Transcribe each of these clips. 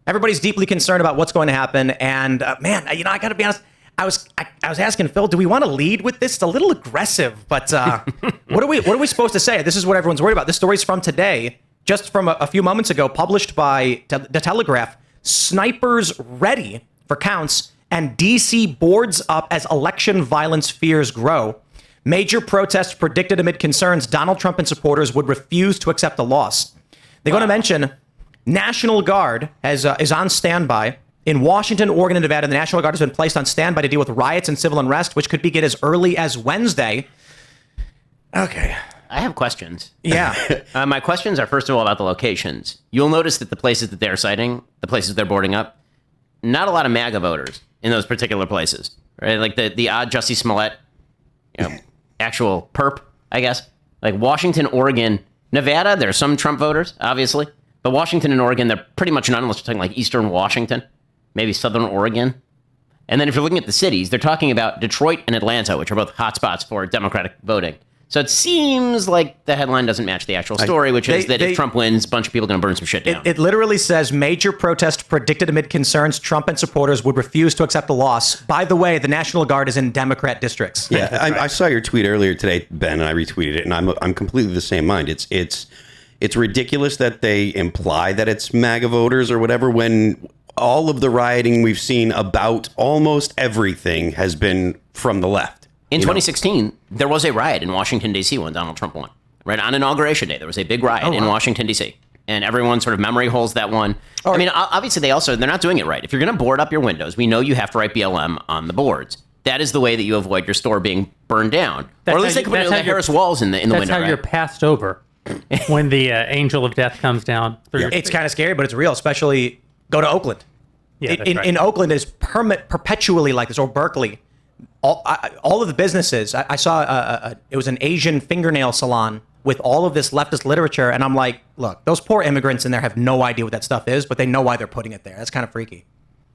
Everybody's deeply concerned about what's going to happen. And man, I got to be honest. I was asking Phil, do we want to lead with this? It's a little aggressive, but what are we supposed to say? This is what everyone's worried about. This story's from today, just from a few moments ago, published by The Telegraph. Snipers ready for counts, and DC boards up as election violence fears grow. Major protests predicted amid concerns Donald Trump and supporters would refuse to accept a loss. They're going to mention National Guard is on standby. In Washington, Oregon, and Nevada, the National Guard has been placed on standby to deal with riots and civil unrest, which could begin as early as Wednesday. Okay. I have questions. Yeah. My questions are, first of all, about the locations. You'll notice that the places that they're citing, the places they're boarding up, not a lot of MAGA voters in those particular places, right? Like the odd Jussie Smollett, actual perp, I guess. Like Washington, Oregon, Nevada, there's some Trump voters, obviously. But Washington and Oregon, they're pretty much none unless you're talking like Eastern Washington. Maybe Southern Oregon. And then if you're looking at the cities, they're talking about Detroit and Atlanta, which are both hotspots for Democratic voting. So it seems like the headline doesn't match the actual story, which is that if Trump wins, a bunch of people are going to burn some shit down. It literally says major protest predicted amid concerns Trump and supporters would refuse to accept a loss. By the way, the National Guard is in Democrat districts. Yeah, I saw your tweet earlier today, Ben, and I retweeted it, and I'm completely the same mind. It's ridiculous that they imply that it's MAGA voters or whatever when all of the rioting we've seen about almost everything has been from the left. In 2016, there was a riot in Washington, D.C. when Donald Trump won. Right on Inauguration Day, there was a big riot in Washington, D.C. And everyone sort of memory holes that one. I mean, obviously, they're not doing it right. If you're going to board up your windows, we know you have to write BLM on the boards. That is the way that you avoid your store being burned down. Or at least they can put the Harris walls in the window. That's how you're passed over when the angel of death comes down. It's kind of scary, but it's real, especially go to Oakland. Yeah, in Oakland, it's perpetually like this, or Berkeley. All of the businesses, I saw it was an Asian fingernail salon with all of this leftist literature, and I'm like, look, those poor immigrants in there have no idea what that stuff is, but they know why they're putting it there. That's kind of freaky.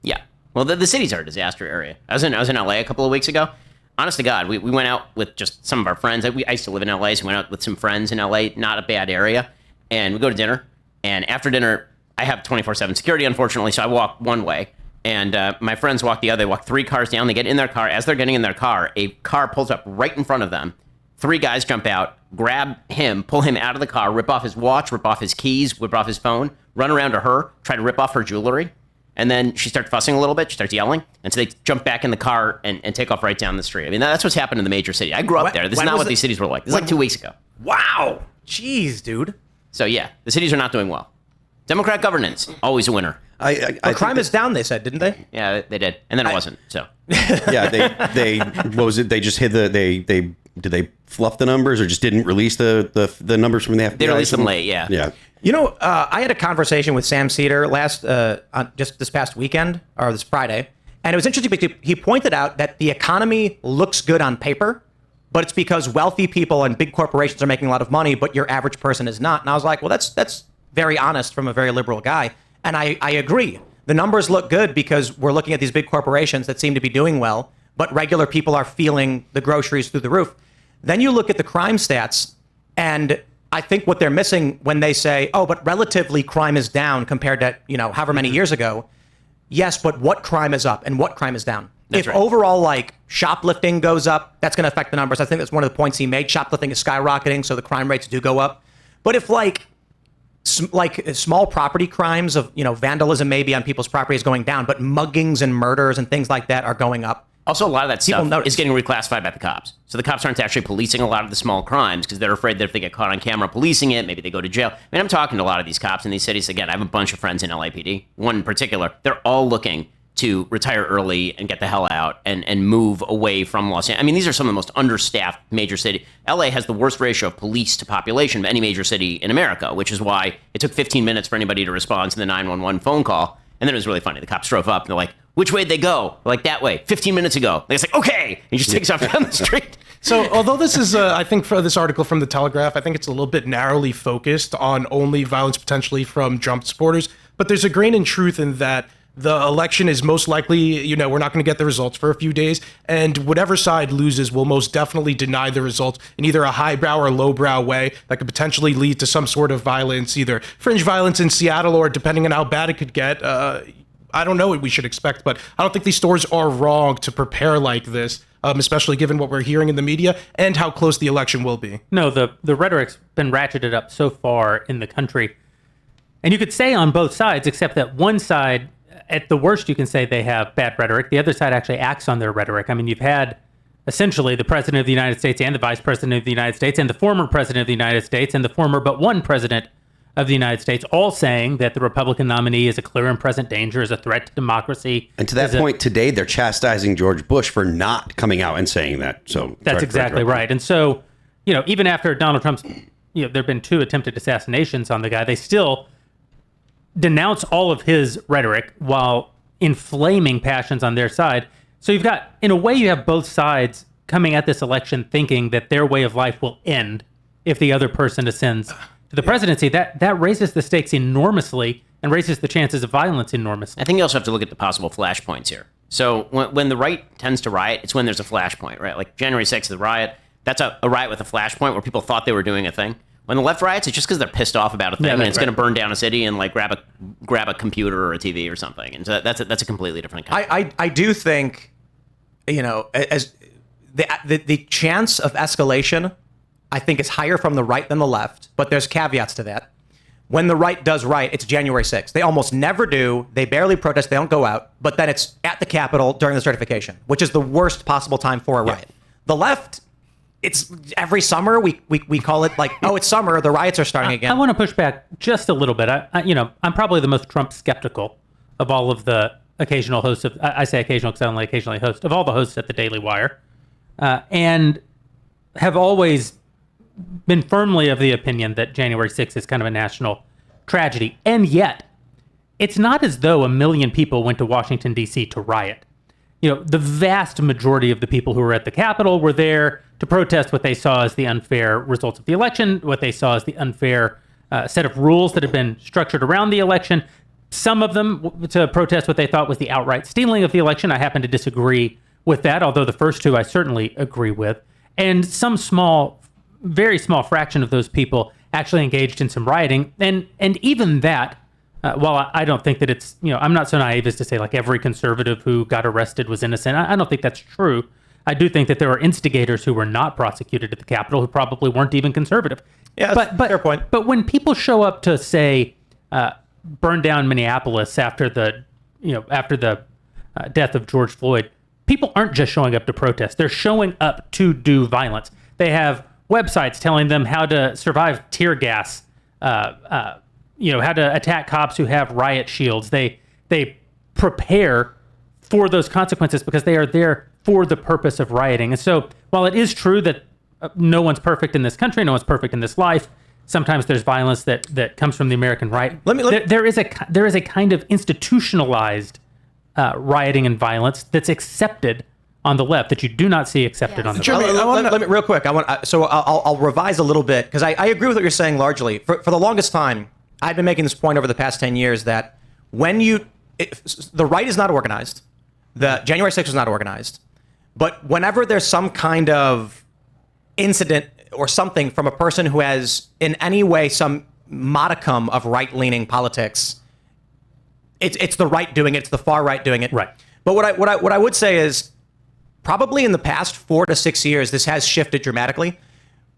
Yeah. Well, the cities are a disaster area. I was in LA a couple of weeks ago. Honest to God, we went out with just some of our friends. I used to live in LA, so we went out with some friends in LA, not a bad area. And we go to dinner, and after dinner, I have 24/7 security, unfortunately, so I walk one way. And my friends walk the other. They walk 3 cars down. They get in their car. As they're getting in their car, a car pulls up right in front of them. 3 guys jump out, grab him, pull him out of the car, rip off his watch, rip off his keys, rip off his phone, run around to her, try to rip off her jewelry. And then she starts fussing a little bit. She starts yelling. And so they jump back in the car and take off right down the street. I mean, that's what's happened in the major city. I grew up there. This is not what these cities were like. This is like 2 weeks ago. Wow. Jeez, dude. So, yeah, the cities are not doing well. Democrat governance, always a winner. Crime is down, they said, didn't they? Yeah, they did. And then it wasn't, so. Yeah, they what was it? They just hid did they fluff the numbers or just didn't release the numbers from the FBI? They released them late, yeah. Yeah. You know, I had a conversation with Sam Cedar just this past weekend, or this Friday, and it was interesting because he pointed out that the economy looks good on paper, but it's because wealthy people and big corporations are making a lot of money, but your average person is not. And I was like, well, that's very honest from a very liberal guy. And I agree. The numbers look good because we're looking at these big corporations that seem to be doing well, but regular people are feeling the groceries through the roof. Then you look at the crime stats, and I think what they're missing when they say, oh, but relatively crime is down compared to, however many years ago. Yes, but what crime is up and what crime is down? That's if right. overall, like, shoplifting goes up, that's going to affect the numbers. I think that's one of the points he made. Shoplifting is skyrocketing, so the crime rates do go up. But if, like small property crimes of, vandalism maybe on people's property is going down, but muggings and murders and things like that are going up. Also, a lot of that People stuff notice. is getting reclassified by the cops. So the cops aren't actually policing a lot of the small crimes because they're afraid that if they get caught on camera policing it, maybe they go to jail. I mean, I'm talking to a lot of these cops in these cities. Again, I have a bunch of friends in LAPD. One in particular, they're all looking to retire early and get the hell out and move away from Los Angeles. I mean, these are some of the most understaffed major cities. LA has the worst ratio of police to population of any major city in America, which is why it took 15 minutes for anybody to respond to the 911 phone call. And then it was really funny. The cops drove up and they're like, which way did they go? We're like, that way, 15 minutes ago. And it's like, okay. And he just takes off down the street. So although this is, I think for this article from The Telegraph, I think it's a little bit narrowly focused on only violence potentially from Trump supporters. But there's a grain in truth in that The election is most likely, we're not going to get the results for a few days. And whatever side loses will most definitely deny the results in either a highbrow or lowbrow way that could potentially lead to some sort of violence, either fringe violence in Seattle or depending on how bad it could get. I don't know what we should expect, but I don't think these stores are wrong to prepare like this, especially given what we're hearing in the media and how close the election will be. No, the rhetoric's been ratcheted up so far in the country. And you could say on both sides, except that one side, at the worst, you can say they have bad rhetoric. The other side actually acts on their rhetoric. I mean, you've had essentially the president of the United States and the vice president of the United States and the former president of the United States and the former but one president of the United States all saying that the Republican nominee is a clear and present danger, is a threat to democracy. And to that point, today they're chastising George Bush for not coming out and saying that. So that's exactly right. And so, even after Donald Trump's, there have been 2 attempted assassinations on the guy, they still denounce all of his rhetoric while inflaming passions on their side. So you've got, in a way, you have both sides coming at this election thinking that their way of life will end if the other person ascends to the presidency. That raises the stakes enormously and raises the chances of violence enormously. I think you also have to look at the possible flashpoints here. So when the right tends to riot, it's when there's a flashpoint, right? Like January 6th, the riot, that's a riot with a flashpoint where people thought they were doing a thing. When the left riots, it's just because they're pissed off about a thing, and it's going to burn down a city and like grab a computer or a TV or something. And so that's a completely different kind. I do think, as the chance of escalation, I think is higher from the right than the left, but there's caveats to that. When the right does riot, it's January 6th. They almost never do. They barely protest. They don't go out. But then it's at the Capitol during the certification, which is the worst possible time for a riot. The left, it's every summer we call it like, oh, it's summer, the riots are starting again. I want to push back just a little bit. I'm probably the most Trump skeptical of all of the occasional hosts of, I say occasional because I only occasionally host, of all the hosts at the Daily Wire, and have always been firmly of the opinion that January 6th is kind of a national tragedy. And yet, it's not as though 1 million people went to Washington, D.C. to riot. The vast majority of the people who were at the Capitol were there to protest what they saw as the unfair results of the election, what they saw as the unfair set of rules that had been structured around the election. Some of them to protest what they thought was the outright stealing of the election. I happen to disagree with that, although the first 2 I certainly agree with. And some very small fraction of those people actually engaged in some rioting. And even that, while I don't think that it's, I'm not so naive as to say like every conservative who got arrested was innocent. I don't think that's true. I do think that there are instigators who were not prosecuted at the Capitol who probably weren't even conservative. Yeah, but fair point. But when people show up to say, burn down Minneapolis after the death of George Floyd, people aren't just showing up to protest. They're showing up to do violence. They have websites telling them how to survive tear gas, how to attack cops who have riot shields. They prepare for those consequences because they are there for the purpose of rioting. And so while it is true that no one's perfect in this country, no one's perfect in this life, sometimes there's violence that comes from the American right. There is a kind of institutionalized rioting and violence that's accepted on the left that you do not see accepted on the right. Let me real quick. I'll revise a little bit because I agree with what you're saying largely. For the longest time, I've been making this point over the past 10 years that the right is not organized, the January 6th was not organized, but whenever there's some kind of incident or something from a person who has in any way some modicum of right-leaning politics, it's the right doing it, it's the far right doing it. Right. But what I would say is, probably in the past 4 to 6 years, this has shifted dramatically.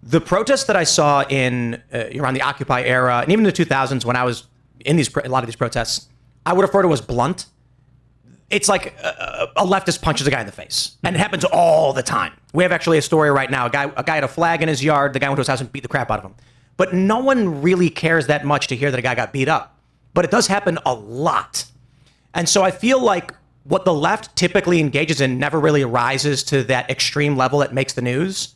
The protests that I saw in around the Occupy era, and even the 2000s when I was in a lot of these protests, I would refer to as blunt. It's like a leftist punches a guy in the face, and it happens all the time. We have actually a story right now. A guy had a flag in his yard. The guy went to his house and beat the crap out of him. But no one really cares that much to hear that a guy got beat up. But it does happen a lot. And so I feel like what the left typically engages in never really rises to that extreme level that makes the news.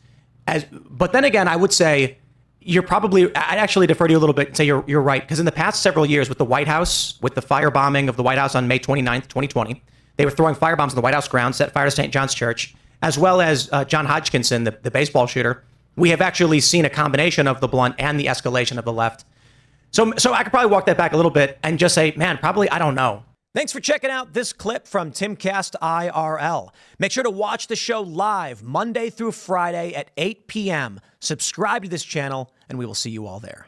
But then again, I would say I'd actually defer to you a little bit and say you're right. Because in the past several years with the White House, with the firebombing of the White House on May 29th, 2020, they were throwing firebombs in the White House grounds, set fire to St. John's Church, as well as John Hodgkinson, the baseball shooter. We have actually seen a combination of the blunt and the escalation of the left. So I could probably walk that back a little bit and just say, man, probably, I don't know. Thanks for checking out this clip from Timcast IRL. Make sure to watch the show live Monday through Friday at 8 p.m. Subscribe to this channel, and we will see you all there.